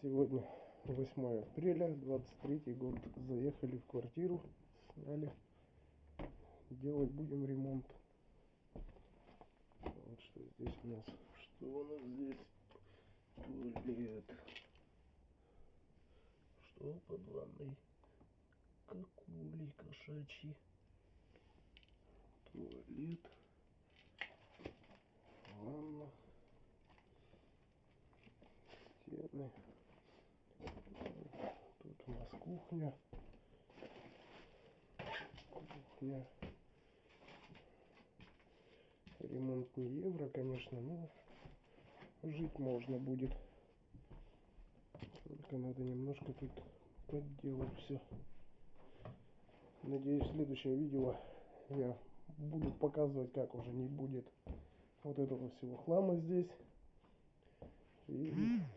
Сегодня 8 апреля, 23 год. Заехали в квартиру, сняли. Делать будем ремонт. Вот что здесь у нас. Что у нас здесь? Туалет. Что под ванной? Какули кошачьи. Туалет. Ванна. Стены. Тут у нас кухня. Кухня. Ремонт не евро, конечно, но жить можно будет. Только надо немножко тут подделать все. Надеюсь, в следующем видео я буду показывать, как уже не будет вот этого всего хлама здесь. И